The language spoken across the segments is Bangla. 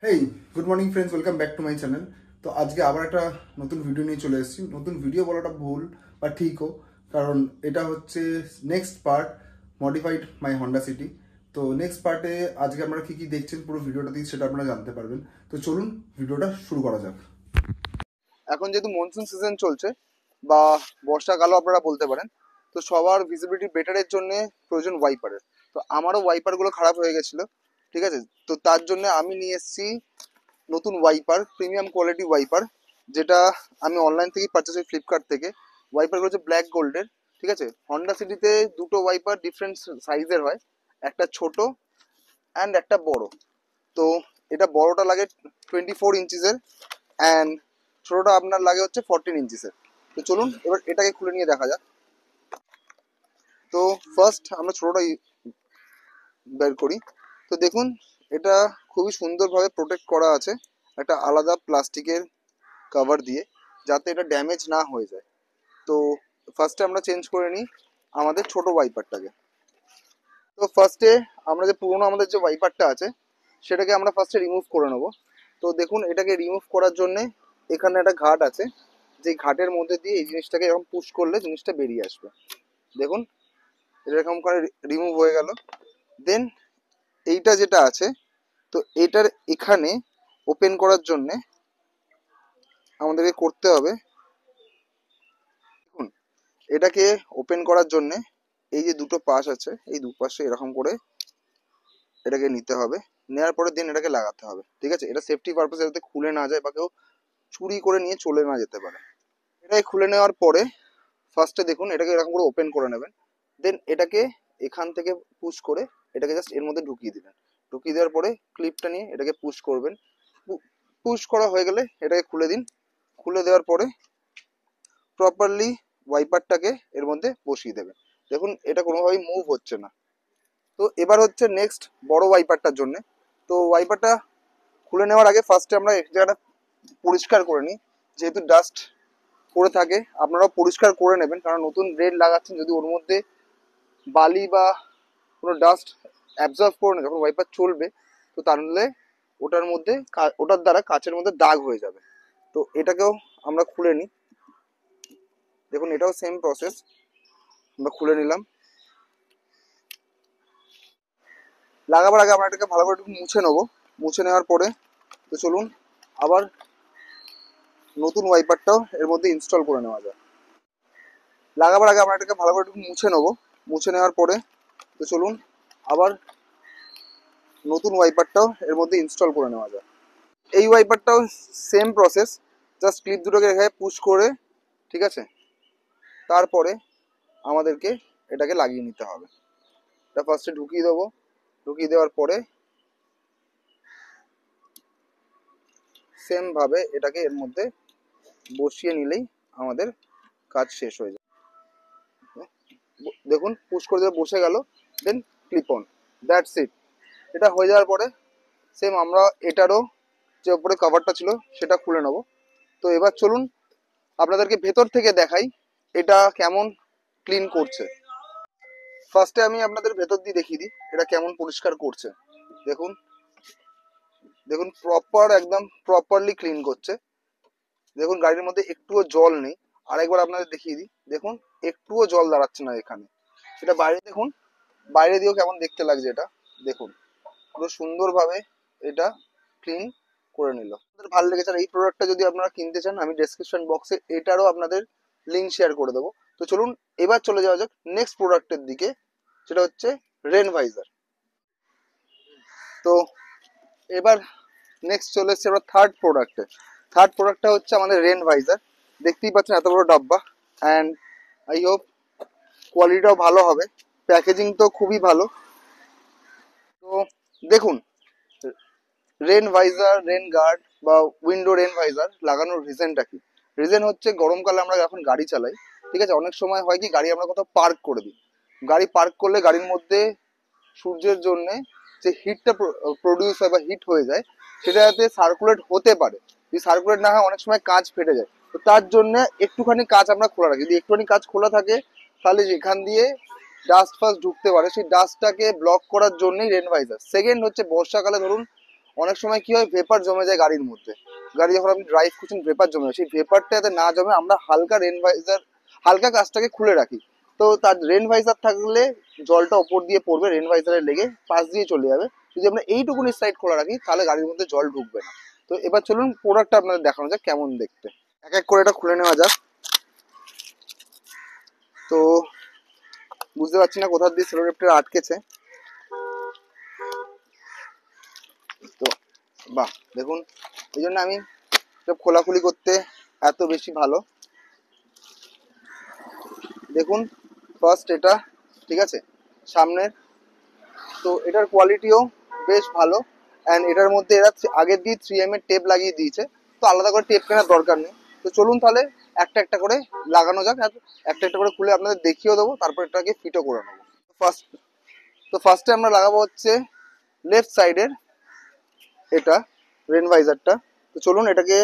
Hey good morning friends, welcome back to my channel. তো আজকে আবার একটা নতুন ভিডিও নিয়ে চলে এসেছি। নতুন ভিডিও বলাটা ভুল বা ঠিকও, কারণ এটা হচ্ছে নেক্সট পার্ট মডিফাইড মাই হন্ডা সিটি। তো নেক্সট পার্টে আজকে আপনারা কী কী দেখছেন পুরো ভিডিওটা দিয়ে সেটা আপনারা জানতে পারবেন। তো চলুন ভিডিওটা শুরু করা যাক। এখন যেহেতু মনসুন সিজন চলছে বা বর্ষাকালও আপনারা বলতে পারেন, তো সবার ভিজিবিলিটি বেটারের জন্য প্রয়োজন ওয়াইপারের। তো আমারও ওয়াইপারগুলো খারাপ হয়ে গেছিলো, ঠিক আছে। তো তার জন্য আমি নিয়ে এসেছি নতুন ওয়াইপার, প্রিমিয়াম কোয়ালিটি ওয়াইপার, যেটা আমি অনলাইন থেকেই পারচেস করি, ফ্লিপকার্ট থেকে। ওয়াইপারগুলো হচ্ছে ব্ল্যাক গোল্ডের, ঠিক আছে। হন্ডা সিটিতে দুটো ওয়াইপার ডিফারেন্ট সাইজের হয়, একটা ছোট অ্যান্ড একটা বড়। তো এটা বড়টা লাগে 24 ইঞ্চিসের অ্যান্ড ছোটোটা আপনার লাগে হচ্ছে 14 ইঞ্চিসের। তো চলুন এবার এটাকে খুলে নিয়ে দেখা যাক। তো ফার্স্ট আমরা ছোটোটা বের করি। তো দেখুন, এটা খুবই সুন্দরভাবে প্রোটেক্ট করা আছে একটা আলাদা প্লাস্টিকের কভার দিয়ে, যাতে এটা ড্যামেজ না হয়ে যায়। তো ফার্স্টে আমরা চেঞ্জ করে নিই আমাদের ছোট ওয়াইপারটাকে। তো ফার্স্টে আমরা যে পুরোনো আমাদের যে ওয়াইপারটা আছে সেটাকে আমরা ফার্স্টে রিমুভ করে নেবো। তো দেখুন, এটাকে রিমুভ করার জন্যে এখানে একটা ঘাট আছে, যে ঘাটের মধ্যে দিয়ে এই জিনিসটাকে এরকম পুশ করলে জিনিসটা বেরিয়ে আসবে। দেখুন, এরকম করে রিমুভ হয়ে গেল। দেন এইটা যেটা আছে, তো এটার এখানে ওপেন করার জন্যে আমাদেরকে করতে হবে, দেখুন, এটাকে ওপেন করার জন্যে এই যে দুটো পাশ আছে, এই দুপাশে এরকম করে এটাকে নিতে হবে। নেওয়ার পরে দেন এটাকে লাগাতে হবে, ঠিক আছে। এটা সেফটি পারপাসে যাতে খুলে না যায় বা কেউ চুরি করে নিয়ে চলে না যেতে পারে। এটাকে খুলে নেওয়ার পরে ফার্স্টে দেখুন এটাকে এরকম করে ওপেন করে নেবেন। দেন এটাকে এখান থেকে পুশ করে এটাকে জাস্ট এর মধ্যে ঢুকিয়ে দিলেন। ঢুকিয়ে দেওয়ার পরে ক্লিপটা নিয়ে এটাকে পুশ করবেন। পুশ করা হয়ে গেলে এটাকে খুলে দিন। খুলে দেওয়ার পরে প্রপারলি ওয়াইপারটাকে এর মধ্যে বসিয়ে দেবেন। দেখুন, এটা কোনোভাবেই মুভ হচ্ছে না। তো এবার হচ্ছে নেক্সট বড় ওয়াইপারটার জন্য। তো ওয়াইপারটা খুলে নেওয়ার আগে ফার্স্টে আমরা এক জায়গাটা পরিষ্কার করে নিই। যেহেতু ডাস্ট পড়ে থাকে, আপনারাও পরিষ্কার করে নেবেন, কারণ নতুন ব্লেড লাগাচ্ছেন, যদি ওর মধ্যে বালি বা কোনো ডাস্ট অ্যাবজর্ব করে না যখন ওয়াইপার চলবে, তো তাহলে ওটার মধ্যে ওটার দ্বারা কাচের মধ্যে দাগ হয়ে যাবে। তো এটাকেও আমরা খুলে নিই। দেখুন, এটাও সেম প্রসেস, আমরা খুলে নিলাম। লাগাবার আগে আমরা এটাকে ভালো করে একটু মুছে নেবো। মুছে নেওয়ার পরে তো চলুন আবার নতুন ওয়াইপারটাও এর মধ্যে ইনস্টল করে নেওয়া যায়। লাগাবার আগে আমরা এটাকে ভালো করে একটু মুছে নেবো। মুছে নেওয়ার পরে তো চলুন আবার নতুন ওয়াইপারটাও এর মধ্যে ইনস্টল করে নেওয়া যায়। এই ওয়াইপারটাও সেম প্রসেস, জাস্ট ক্লিপ দুটোকে এখানে পুশ করে, ঠিক আছে, তারপরে আমাদেরকে এটাকে লাগিয়ে নিতে হবে। এটা ফার্স্টে ঢুকিয়ে দেবো। ঢুকিয়ে দেওয়ার পরে সেম ভাবে এটাকে এর মধ্যে বসিয়ে নিলেই আমাদের কাজ শেষ হয়ে যায়। দেখুন, পুশ করে দিয়ে বসে গেল। দেন ক্লিপ অন, দ্যাটস ইট। এটা হয়ে যাওয়ার পরে সেম আমরা এটারও যে উপরে কভারটা ছিল সেটা খুলে নেব। তো এবার চলুন আপনাদেরকে ভেতর থেকে দেখাই এটা কেমন ক্লিন করছে। ফার্স্টে আমি আপনাদের ভেতর দিয়ে দেখিয়ে দিই এটা কেমন পরিষ্কার করছে। দেখুন, দেখুন, প্রপার একদম প্রপারলি ক্লিন করছে। দেখুন, গাড়ির মধ্যে একটুও জল নেই। আরেকবার আপনাদের দেখিয়ে দিই, দেখুন, একটুও জল দাঁড়াচ্ছে না এখানে। এটা বাইরে দেখুন, বাইরে দিয়েও কেমন দেখতে লাগছে এটা। দেখুন, পুরো সুন্দরভাবে এটা ক্লিন করে নিল। আপনাদের ভালো লেগেছে আর এই প্রোডাক্টটা যদি আপনারা কিনতে চান, আমি ডেসক্রিপশন বক্সে এটারও আপনাদের লিঙ্ক শেয়ার করে দেবো। তো চলুন এবার চলে যাওয়া যাক নেক্সট প্রোডাক্টের দিকে, সেটা হচ্ছে রেন ভাইজার। তো এবার নেক্সট চলে এসছে আমরা থার্ড প্রোডাক্টে। থার্ড প্রোডাক্টটা হচ্ছে আমাদের রেন ভাইজার। দেখতেই পাচ্ছেন এত বড় ডাব্বা, অ্যান্ড আই হোপ কোয়ালিটিটাও ভালো হবে। প্যাকেজিং তো খুবই ভালো। তো দেখুন, রেন ভাইজার, রেন গার্ড বা উইন্ডো রেন ভাইজার লাগানোর রিজনটা কি? রিজন হচ্ছে গরমকালে আমরা যখন গাড়ি চালাই, ঠিক আছে, অনেক সময় হয় কি গাড়ি আমরা কোথাও পার্ক করে দিই। গাড়ি পার্ক করলে গাড়ির মধ্যে সূর্যের জন্য যে হিটটা প্রডিউস হয় বা হিট হয়ে যায়, সেটা যাতে সার্কুলেট হতে পারে। যদি সার্কুলেট না হয় অনেক সময় কাঁচ ফেটে যায়। তো তার জন্য একটুখানি কাঁচ আমরা খোলা রাখি। যদি একটুখানি কাঁচ খোলা থাকে তাহলে যেখান দিয়ে ডাস্ট ফাস্ট ঢুকতে পারে, সেই ডাস্টটাকে ব্লক করার জন্যই রেন ভাইজার। সেকেন্ড হচ্ছে বর্ষাকালে ধরুন অনেক সময় কি হয়, ভেপার জমে যায় গাড়ির মধ্যে। গাড়ি যখন আপনি ড্রাইভ করছেন ভেপার জমে যায়, সেই ভেপারটা যাতে না জমে আমরা হালকা রেন ভাইজার, হালকা কাজটাকে খুলে রাখি। তো তার রেন ভাইজার থাকলে জলটা ওপর দিয়ে পড়বে, রেন ভাইজারে লেগে পাশ দিয়ে চলে যাবে। যদি আমরা এইটুকুনি সাইড খোলা রাখি তাহলে গাড়ির মধ্যে জল ঢুকবে না। তো এবার চলুন প্রোডাক্টটা আপনাদের দেখানো যাক কেমন দেখতে। এক এক করে এটা খুলে নেওয়া যাক। তো বুঝতে পারছি না কোথা দিয়ে সেলোটেপটা আটকেছে। তো বাহ, দেখুন এই জন্য আমি সব খোলাখুলি করতে এত বেশি ভালো। দেখুন ফার্স্ট এটা, ঠিক আছে, সামনের। তো এটার কোয়ালিটিও বেশ ভালো। অ্যান্ড এটার মধ্যে এরা আগের দিয়ে 3M এর টেপ লাগিয়ে দিয়েছে, তো আলাদা করে টেপ কেনার দরকার নেই। তো চলুন তাহলে একটা একটা করে লাগানো যাক, আর একটা একটা করে খুলে আপনাদের দেখিয়েও দেবো, তারপর এটাকে ফিটও করে নেবো। ফার্স্টে আমরা লাগাবো হচ্ছে লেফট সাইডের এটা রেন ভাইজারটা। তো চলুন এটাকে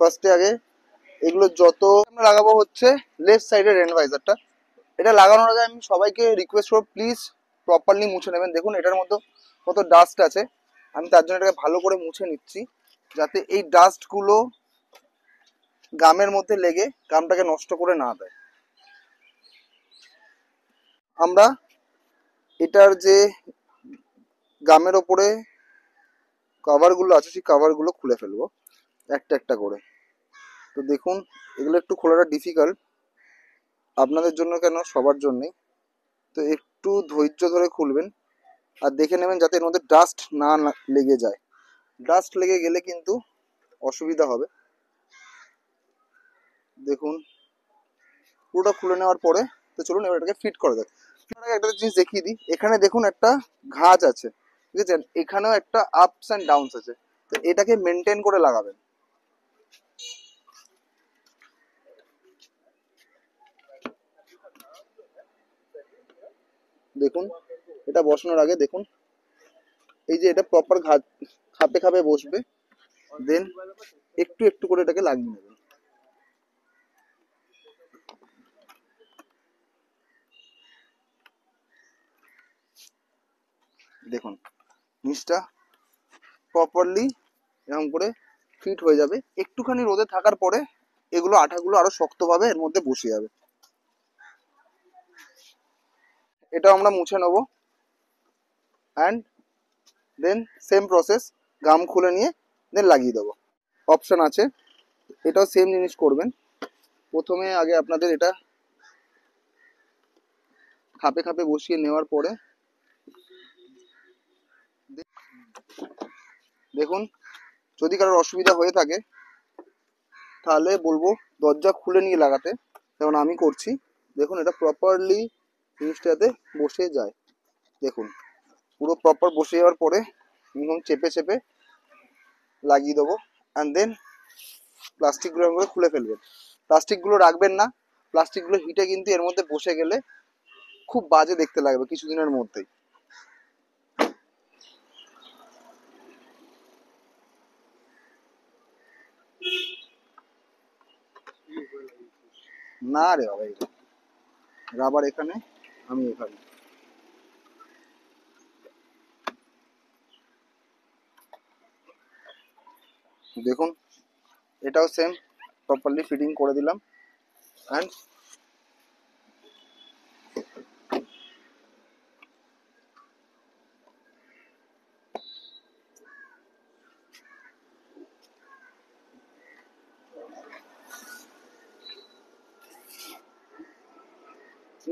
ফার্স্টে আগে এগুলো যত আমরা লাগাবো হচ্ছে লেফট সাইডের রেন ভাইজারটা। এটা লাগানোর আগে আমি সবাইকে রিকোয়েস্ট করবো, প্লিজ প্রপারলি মুছে নেবেন। দেখুন এটার মধ্যে কত ডাস্ট আছে, আমি তার জন্য এটাকে ভালো করে মুছে নিচ্ছি, যাতে এই ডাস্টগুলো গামের মধ্যে লেগে গামটাকে নষ্ট করে না দেয়। আমরা এটার যে গামের ওপরে কভারগুলো আছে সেই কভারগুলো খুলে ফেলবো একটা একটা করে। তো দেখুন এগুলো একটু খোলাটা ডিফিকাল্ট, আপনাদের জন্য কেন সবার জন্যই। তো একটু ধৈর্য ধরে খুলবেন আর দেখে নেবেন যাতে এর মধ্যে ডাস্ট না লেগে যায়। ডাস্ট লেগে গেলে কিন্তু অসুবিধা হবে। দেখুন পুরোটা খুলে নেওয়ার পরে তো চলুন এবার এটাকে ফিট করে দেয়। একটা জিনিস দেখিয়ে দিই, এখানে দেখুন একটা ঘাঁজ আছে, ঠিক আছে, এখানেও একটা আপস অ্যান্ড ডাউনস আছে। তো এটাকে মেনটেন করে লাগাবেন। দেখুন এটা বসানোর আগে দেখুন এই যে এটা প্রপার খাপে খাপে বসবে, দেন একটু একটু করে এটাকে লাগিয়ে নেবেন। দেখুন নিচটা প্রপারলি এরকম করে ফিট হয়ে যাবে। একটুখানি রোদে থাকার পরে এগুলো আঠাগুলো আরো শক্তভাবে এর মধ্যে বসে যাবে। এটা আমরা মুছে নেবো অ্যান্ড দেন সেম প্রসেস, গাম খুলে নিয়ে দেন লাগিয়ে দেবো। অপশান আছে, এটাও সেম জিনিস করবেন। প্রথমে আগে আপনাদের এটা খাপে খাপে বসিয়ে নেওয়ার পরে দেখুন যদি কারোর অসুবিধা হয়ে থাকে তাহলে বলবো দরজা খুলে নিয়ে লাগাতে, যেমন আমি করছি। দেখুন এটা প্রপারলি জিনিসটাতে বসে যায়। দেখুন পুরো প্রপার বসে যাওয়ার পরে একদম চেপে চেপে লাগিয়ে দেবো অ্যান্ড দেন প্লাস্টিকগুলো করে খুলে ফেলবেন। প্লাস্টিকগুলো রাখবেন না, প্লাস্টিকগুলো হিটে কিন্তু এর মধ্যে বসে গেলে খুব বাজে দেখতে লাগবে কিছুদিনের মধ্যেই। না রে বাবা, রাবার এখানে, আমি এখানে। দেখুন এটাও সেম প্রপারলি ফিটিং করে দিলাম অ্যান্ড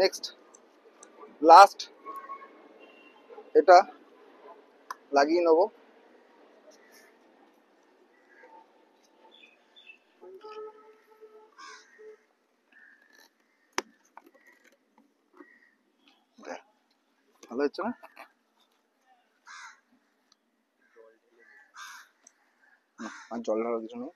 নেক্সট লাস্ট এটা লাগিয়ে নেবো। ভালো হচ্ছে না? আর জল ঢালার কিছু নেই,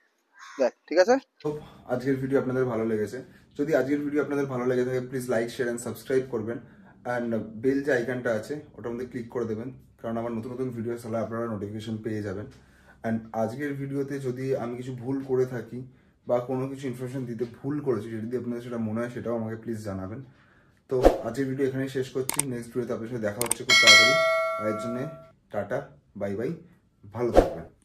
দেখ ঠিক আছে। তো আজকের ভিডিও আপনাদের ভালো লেগেছে। যদি আজকের ভিডিও আপনাদের ভালো লেগে থাকে please like share and subscribe করবেন অ্যান্ড বেল যে আইকনটা আছে ওটার মধ্যে ক্লিক করে দেবেন, কারণ আমার নতুন নতুন ভিডিও হলে আপনারা নোটিফিকেশন পেয়ে যাবেন। অ্যান্ড আজকের ভিডিওতে যদি আমি কিছু ভুল করে থাকি বা কোনো কিছু ইনফরমেশন দিতে ভুল করেছি, যদি আপনাদের সেটা মনে হয় সেটাও আমাকে প্লিজ জানাবেন। তো আজকের ভিডিও এখানেই শেষ করছি, নেক্সট ভিডিওতে আপনার সাথে দেখা হচ্ছে খুব তাড়াতাড়ি। আর এর জন্যে টাটা, বাই বাই, ভালো থাকবেন।